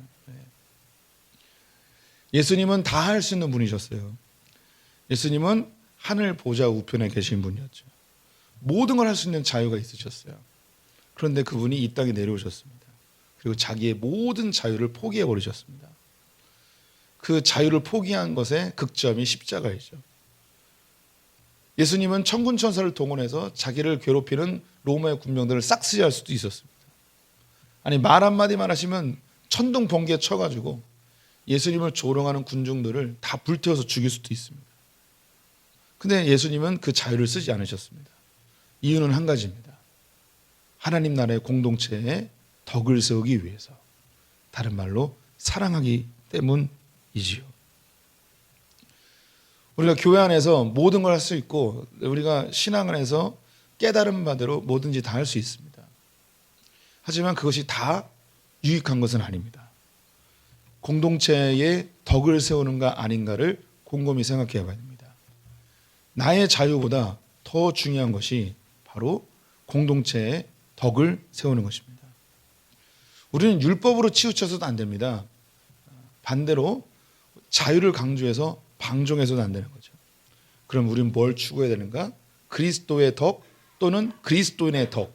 예수님은 다 할 수 있는 분이셨어요. 예수님은 하늘 보좌 우편에 계신 분이었죠. 모든 걸 할 수 있는 자유가 있으셨어요. 그런데 그분이 이 땅에 내려오셨습니다. 그리고 자기의 모든 자유를 포기해 버리셨습니다. 그 자유를 포기한 것의 극점이 십자가이죠. 예수님은 천군 천사를 동원해서 자기를 괴롭히는 로마의 군병들을 싹쓸이할 수도 있었습니다. 아니 말 한마디만 하시면 천둥 번개 쳐가지고 예수님을 조롱하는 군중들을 다 불태워서 죽일 수도 있습니다. 근데 예수님은 그 자유를 쓰지 않으셨습니다. 이유는 한 가지입니다. 하나님 나라의 공동체에 덕을 세우기 위해서, 다른 말로 사랑하기 때문이지요. 우리가 교회 안에서 모든 걸 할 수 있고 우리가 신앙 안에서 깨달은 바대로 뭐든지 다 할 수 있습니다. 하지만 그것이 다 유익한 것은 아닙니다. 공동체의 덕을 세우는가 아닌가를 곰곰이 생각해 봐야 됩니다. 나의 자유보다 더 중요한 것이 바로 공동체의 덕을 세우는 것입니다. 우리는 율법으로 치우쳐서도 안 됩니다. 반대로 자유를 강조해서 방종해서도 안 되는 거죠. 그럼 우리는 뭘 추구해야 되는가? 그리스도의 덕 또는 그리스도인의 덕,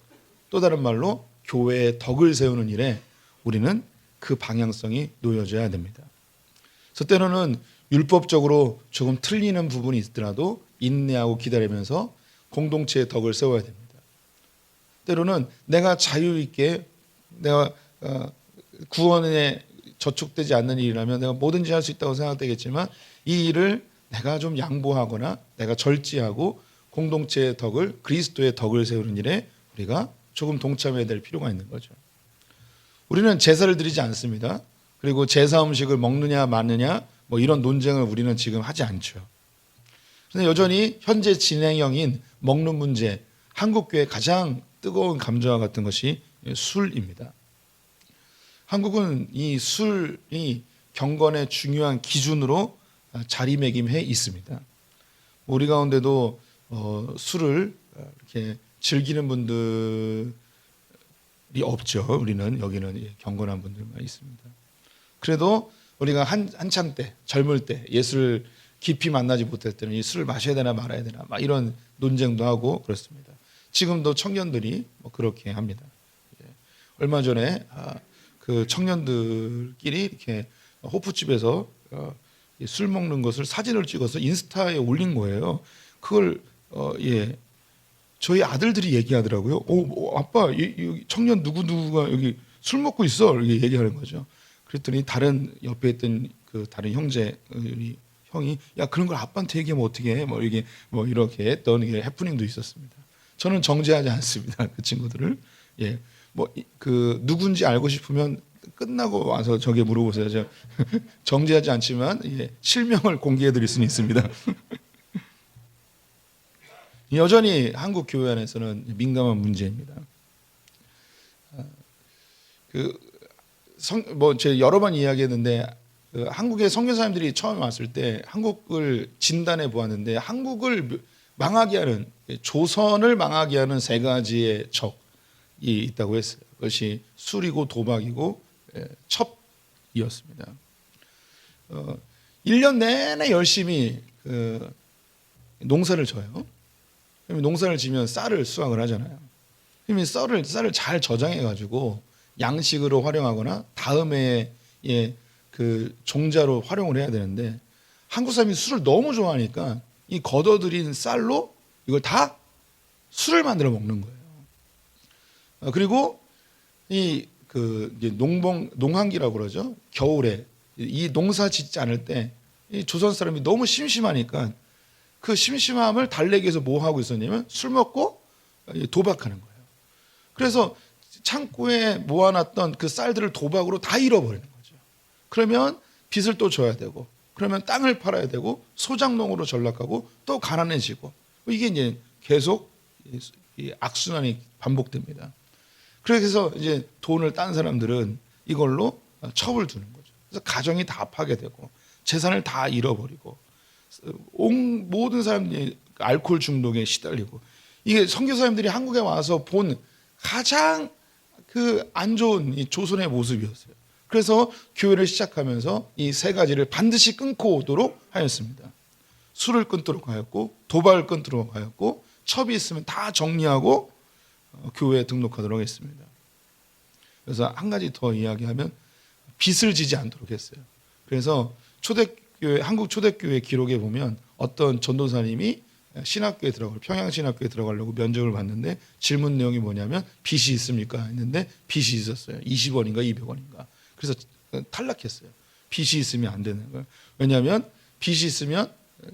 또 다른 말로 교회의 덕을 세우는 일에 우리는 그 방향성이 놓여져야 됩니다. 그래서 때로는 율법적으로 조금 틀리는 부분이 있더라도 인내하고 기다리면서 공동체의 덕을 세워야 됩니다. 때로는 내가 자유 있게 내가 구원에 저촉되지 않는 일이라면 내가 뭐든지 할 수 있다고 생각되겠지만 이 일을 내가 좀 양보하거나 내가 절제하고 공동체의 덕을 그리스도의 덕을 세우는 일에 우리가 조금 동참해야 될 필요가 있는 거죠. 우리는 제사를 드리지 않습니다. 그리고 제사 음식을 먹느냐 마느냐 뭐 이런 논쟁을 우리는 지금 하지 않죠. 그런데 여전히 현재 진행형인 먹는 문제, 한국교회의 가장 뜨거운 감자와 같은 것이 술입니다. 한국은 이 술이 경건의 중요한 기준으로 자리매김해 있습니다. 우리 가운데도 술을 이렇게 즐기는 분들이 없죠. 우리는 여기는 경건한 분들만 있습니다. 그래도 우리가 한창 때 젊을 때 예수를 깊이 만나지 못할 때는 이 술을 마셔야 되나 말아야 되나 막 이런 논쟁도 하고 그렇습니다. 지금도 청년들이 그렇게 합니다. 얼마 전에 그 청년들끼리 이렇게 호프집에서 술 먹는 것을 사진을 찍어서 인스타에 올린 거예요. 그걸 저희 아들들이 얘기하더라고요. 아빠, 여기 청년 누구누구가 여기 술 먹고 있어. 이렇게 얘기하는 거죠. 그랬더니 다른 옆에 있던 그 다른 형이 야 그런 걸 아빠한테 얘기하면 어떻게 해? 이렇게 했던 해프닝도 있었습니다. 저는 정죄하지 않습니다. 그 친구들을. 그 누군지 알고 싶으면 끝나고 와서 저게 물어보세요. 제가 정죄하지 않지만 실명을 공개해 드릴 수는 있습니다. 여전히 한국 교회 안에서는 민감한 문제입니다. 제가 여러 번 이야기했는데 한국의 선교사님들이 처음에 왔을 때 한국을 진단해 보았는데 한국을 망하게 하는 조선을 망하게 하는 세 가지의 적이 있다고 했어요. 그것이 술이고 도박이고 첩이었습니다. 1년 내내 열심히 농사를 져요. 농사를 지면 쌀을 수확을 하잖아요. 그러면 쌀을 잘 저장해 가지고 양식으로 활용하거나 다음에 그 종자로 활용을 해야 되는데 한국 사람이 술을 너무 좋아하니까 이 걷어들인 쌀로 이걸 다 술을 만들어 먹는 거예요. 그리고 농한기라고 그러죠. 겨울에 이 농사 짓지 않을 때 이 조선 사람이 너무 심심하니까 그 심심함을 달래기 위해서 뭐 하고 있었냐면 술 먹고 도박하는 거예요. 그래서 창고에 모아놨던 그 쌀들을 도박으로 다 잃어버리는 거죠. 그러면 빚을 또 줘야 되고, 그러면 땅을 팔아야 되고, 소작농으로 전락하고 또 가난해지고, 이게 이제 계속 악순환이 반복됩니다. 그래서 이제 돈을 딴 사람들은 이걸로 첩을 두는 거죠. 그래서 가정이 다 파괴되고 재산을 다 잃어버리고 모든 사람들이 알코올 중독에 시달리고, 이게 선교사님들이 한국에 와서 본 가장 안 좋은 이 조선의 모습이었어요. 그래서 교회를 시작하면서 이 세 가지를 반드시 끊고 오도록 하였습니다. 술을 끊도록 하였고, 도박을 끊도록 하였고, 첩이 있으면 다 정리하고 교회에 등록하도록 했습니다. 그래서 한 가지 더 이야기하면 빚을 지지 않도록 했어요. 그래서 한국 초대교회 기록에 보면 어떤 전도사님이 신학교에 평양 신학교에 들어가려고 면접을 봤는데 질문 내용이 뭐냐면 빚이 있습니까? 했는데 빚이 있었어요. 20원인가 200원인가. 그래서 탈락했어요. 빚이 있으면 안 되는 거예요. 왜냐하면 빚이 있으면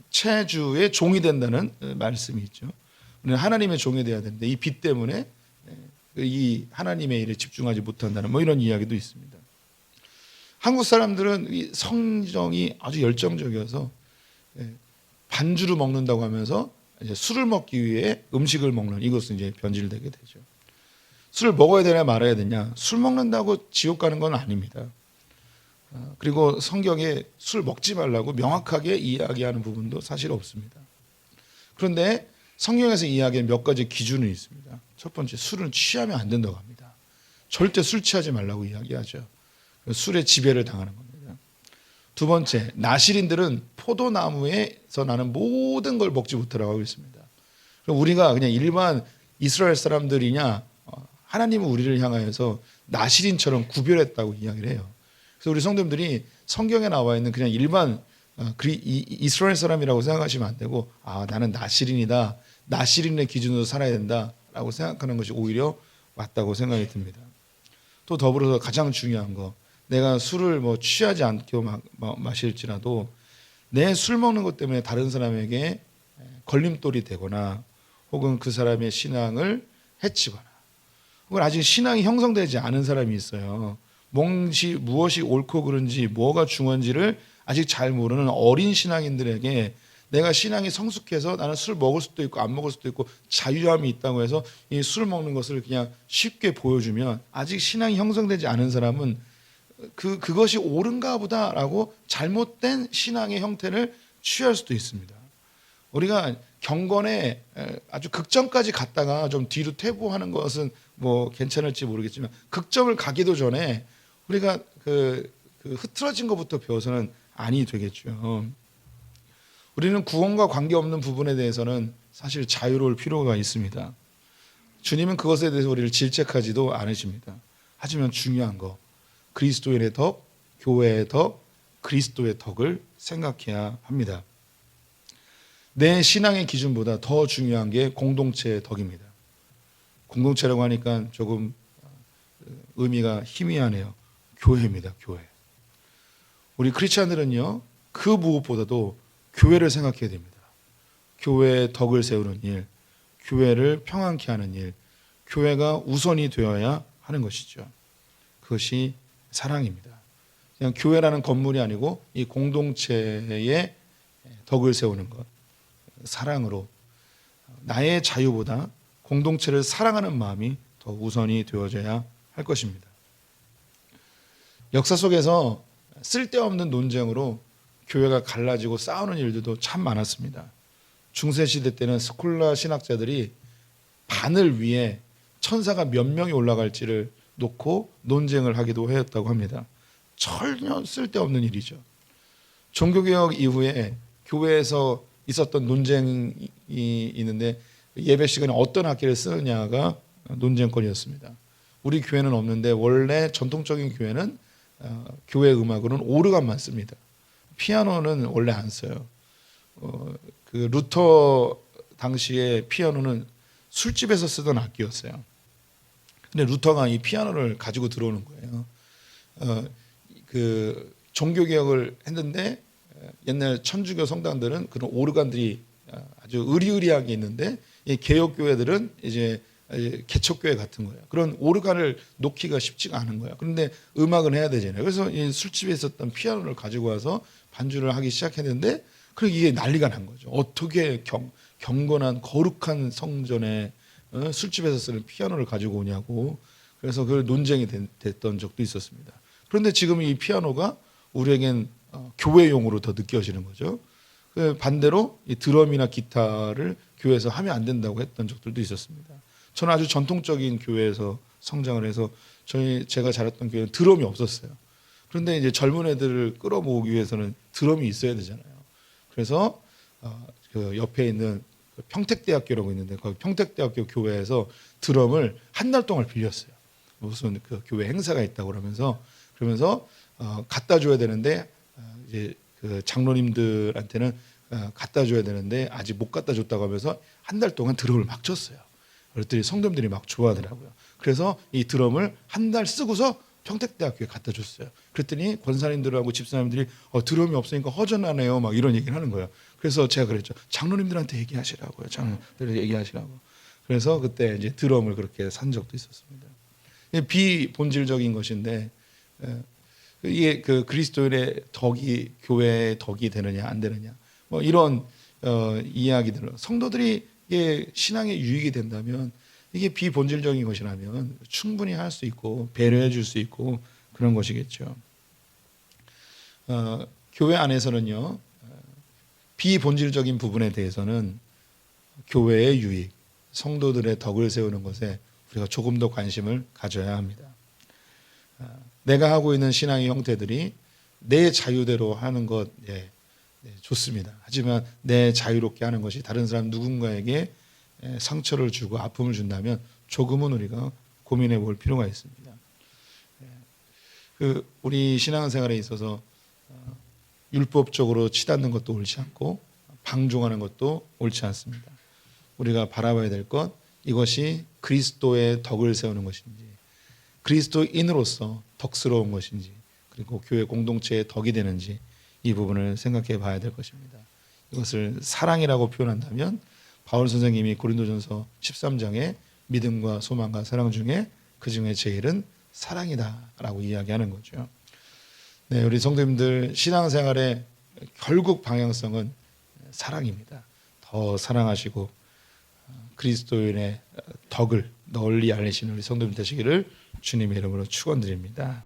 체주의 종이 된다는 말씀이 있죠. 우리는 하나님의 종이 돼야 되는데 이 빚 때문에 이 하나님의 일에 집중하지 못한다는 이런 이야기도 있습니다. 한국 사람들은 이 성정이 아주 열정적이어서 반주로 먹는다고 하면서 이제 술을 먹기 위해 음식을 먹는 이것은 이제 변질되게 되죠. 술을 먹어야 되냐 말아야 되냐? 술 먹는다고 지옥 가는 건 아닙니다. 그리고 성경에 술 먹지 말라고 명확하게 이야기하는 부분도 사실 없습니다. 그런데 성경에서 이야기한 몇 가지 기준이 있습니다. 첫 번째, 술은 취하면 안 된다고 합니다. 절대 술 취하지 말라고 이야기하죠. 술에 지배를 당하는 겁니다. 두 번째, 나실인들은 포도나무에서 나는 모든 걸 먹지 못하라고 하고 있습니다. 그럼 우리가 그냥 일반 이스라엘 사람들이냐, 하나님은 우리를 향하여서 나실인처럼 구별했다고 이야기를 해요. 그래서 우리 성도님들이 성경에 나와 있는 그냥 일반 이스라엘 사람이라고 생각하시면 안 되고, 나는 나실인이다, 나실인의 기준으로 살아야 된다라고 생각하는 것이 오히려 맞다고 생각이 듭니다. 또 더불어서 가장 중요한 거, 내가 술을 취하지 않게 마실지라도 내 술 먹는 것 때문에 다른 사람에게 걸림돌이 되거나 혹은 그 사람의 신앙을 해치거나 혹은 아직 신앙이 형성되지 않은 사람이 있어요. 무엇이 옳고 그른지 뭐가 중요한지를 아직 잘 모르는 어린 신앙인들에게 내가 신앙이 성숙해서 나는 술 먹을 수도 있고 안 먹을 수도 있고 자유함이 있다고 해서 이 술 먹는 것을 그냥 쉽게 보여주면 아직 신앙이 형성되지 않은 사람은 그것이 옳은가 보다라고 잘못된 신앙의 형태를 취할 수도 있습니다. 우리가 경건에 아주 극점까지 갔다가 좀 뒤로 퇴보하는 것은 괜찮을지 모르겠지만 극점을 가기도 전에 우리가 그 흐트러진 것부터 배워서는 아니 되겠죠. 우리는 구원과 관계없는 부분에 대해서는 사실 자유로울 필요가 있습니다. 주님은 그것에 대해서 우리를 질책하지도 않으십니다. 하지만 중요한 거, 그리스도인의 덕, 교회의 덕, 그리스도의 덕을 생각해야 합니다. 내 신앙의 기준보다 더 중요한 게 공동체의 덕입니다. 공동체라고 하니까 조금 의미가 희미하네요. 교회입니다. 교회. 우리 크리스찬들은요, 그 무엇보다도 교회를 생각해야 됩니다. 교회의 덕을 세우는 일, 교회를 평안케 하는 일, 교회가 우선이 되어야 하는 것이죠. 그것이 사랑입니다. 그냥 교회라는 건물이 아니고 이 공동체의 덕을 세우는 것, 사랑으로 나의 자유보다 공동체를 사랑하는 마음이 더 우선이 되어져야 할 것입니다. 역사 속에서 쓸데없는 논쟁으로 교회가 갈라지고 싸우는 일들도 참 많았습니다. 중세시대 때는 스콜라 신학자들이 바늘 위에 천사가 몇 명이 올라갈지를 놓고 논쟁을 하기도 하였다고 합니다. 전혀 쓸데없는 일이죠. 종교개혁 이후에 교회에서 있었던 논쟁이 있는데 예배 시간에 어떤 악기를 쓰느냐가 논쟁거리였습니다. 우리 교회는 없는데 원래 전통적인 교회는 교회 음악으로는 오르간만 씁니다. 피아노는 원래 안 써요. 그 루터 당시에 피아노는 술집에서 쓰던 악기였어요. 근데 루터가 이 피아노를 가지고 들어오는 거예요. 그 종교개혁을 했는데 옛날 천주교 성당들은 그런 오르간들이 아주 의리의리하게 있는데 이 개혁교회들은 이제 개척교회 같은 거예요. 그런 오르간을 놓기가 쉽지가 않은 거예요. 그런데 음악은 해야 되잖아요. 그래서 이 술집에 있었던 피아노를 가지고 와서 반주를 하기 시작했는데 그리고 이게 난리가 난 거죠. 어떻게 경건한 거룩한 성전에 술집에서 쓰는 피아노를 가지고 오냐고. 그래서 그 논쟁이 됐던 적도 있었습니다. 그런데 지금 이 피아노가 우리에겐 교회용으로 더 느껴지는 거죠. 반대로 이 드럼이나 기타를 교회에서 하면 안 된다고 했던 적들도 있었습니다. 저는 아주 전통적인 교회에서 성장을 해서 제가 자랐던 교회는 드럼이 없었어요. 그런데 이제 젊은 애들을 끌어모으기 위해서는 드럼이 있어야 되잖아요. 그래서 그 옆에 있는 평택대학교라고 있는데 거기 평택대학교 교회에서 드럼을 한 달 동안 빌렸어요. 무슨 그 교회 행사가 있다고 그러면서 갖다 줘야 되는데 이제 그 장로님들한테는 갖다 줘야 되는데 아직 못 갖다 줬다고 하면서 한 달 동안 드럼을 막 쳤어요. 그랬더니 성도님들이 막 좋아하더라고요. 그래서 이 드럼을 한 달 쓰고서 평택대학교에 갖다 줬어요. 그랬더니 권사님들하고 집사님들이 드럼이 없으니까 허전하네요. 막 이런 얘기를 하는 거예요. 그래서 제가 그랬죠. 장로님들한테 얘기하시라고요. 장로님들 얘기하시라고. 그래서 그때 이제 드럼을 그렇게 산 적도 있었습니다. 비본질적인 것인데 이게 그 그리스도인의 덕이 교회의 덕이 되느냐 안 되느냐 뭐 이런 이야기들, 성도들이 이게 신앙에 유익이 된다면 이게 비본질적인 것이라면 충분히 할 수 있고 배려해 줄 수 있고 그런 것이겠죠. 교회 안에서는요, 비본질적인 부분에 대해서는 교회의 유익, 성도들의 덕을 세우는 것에 우리가 조금 더 관심을 가져야 합니다. 내가 하고 있는 신앙의 형태들이 내 자유대로 하는 것, 좋습니다. 하지만 내 자유롭게 하는 것이 다른 사람 누군가에게 상처를 주고 아픔을 준다면 조금은 우리가 고민해 볼 필요가 있습니다. 우리 신앙생활에 있어서 율법적으로 치닫는 것도 옳지 않고 방종하는 것도 옳지 않습니다. 우리가 바라봐야 될 것, 이것이 그리스도의 덕을 세우는 것인지, 그리스도인으로서 덕스러운 것인지, 그리고 교회 공동체의 덕이 되는지 이 부분을 생각해 봐야 될 것입니다. 이것을 사랑이라고 표현한다면 바울 선생님이 고린도전서 13장에 믿음과 소망과 사랑 중에 그 중에 제일은 사랑이다라고 이야기하는 거죠. 네, 우리 성도님들 신앙생활의 결국 방향성은 사랑입니다. 더 사랑하시고 그리스도인의 덕을 널리 알리시는 우리 성도님 되시기를 주님의 이름으로 축원드립니다.